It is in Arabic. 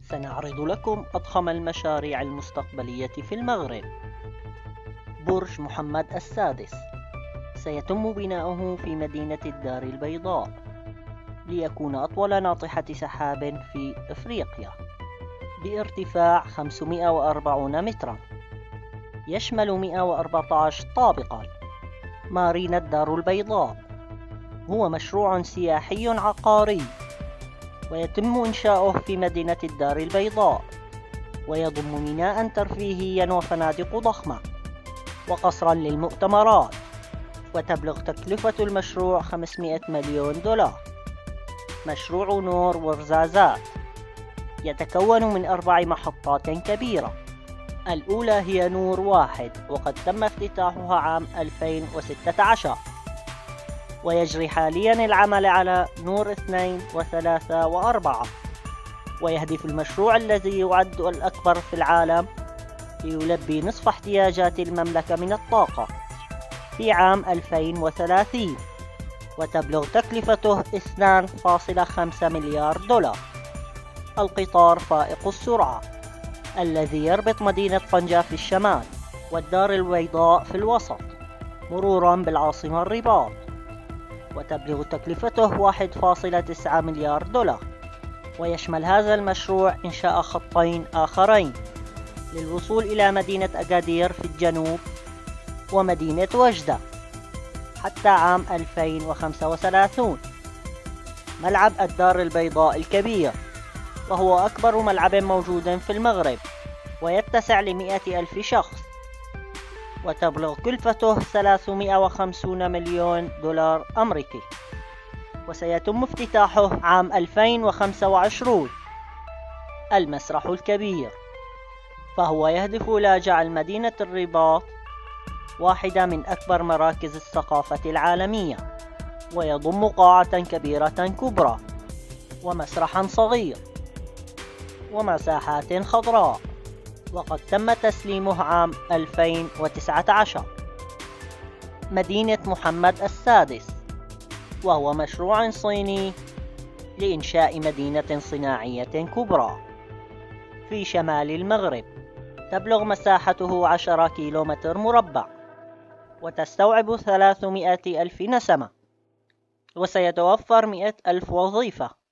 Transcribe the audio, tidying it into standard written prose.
سنعرض لكم أضخم المشاريع المستقبلية في المغرب. برج محمد السادس سيتم بناؤه في مدينة الدار البيضاء ليكون أطول ناطحة سحاب في إفريقيا بارتفاع 540 مترا، يشمل 114 طابقا. مارينا الدار البيضاء هو مشروع سياحي عقاري ويتم إنشاؤه في مدينة الدار البيضاء، ويضم ميناء ترفيهيا وفنادق ضخمة وقصرا للمؤتمرات، وتبلغ تكلفة المشروع 500 مليون دولار. مشروع نور ورزازات يتكون من 4 محطات كبيرة. الأولى هي نور 1 وقد تم افتتاحها عام 2016، ويجري حاليا العمل على نور 2 و3 و4، ويهدف المشروع الذي يعد الأكبر في العالم ليلبي نصف احتياجات المملكة من الطاقة في عام 2030، وتبلغ تكلفته 2.5 مليار دولار. القطار فائق السرعة الذي يربط مدينة طنجة في الشمال والدار البيضاء في الوسط مرورا بالعاصمة الرباط، وتبلغ تكلفته 1.9 مليار دولار. ويشمل هذا المشروع إنشاء خطين آخرين للوصول إلى مدينة أكادير في الجنوب ومدينة وجدة حتى عام 2035. ملعب الدار البيضاء الكبير وهو أكبر ملعب موجود في المغرب ويتسع ل100,000 شخص، وتبلغ كلفته 350 مليون دولار أمريكي، وسيتم افتتاحه عام 2025. المسرح الكبير فهو يهدف إلى جعل مدينة الرباط واحدة من أكبر مراكز الثقافة العالمية، ويضم قاعة كبيرة كبرى ومسرحا صغير ومساحات خضراء، وقد تم تسليمه عام 2019. مدينة محمد السادس وهو مشروع صيني لإنشاء مدينة صناعية كبرى في شمال المغرب، تبلغ مساحته 10 كيلومتر مربع وتستوعب 300,000 نسمة، وسيتوفر 100,000 وظيفة.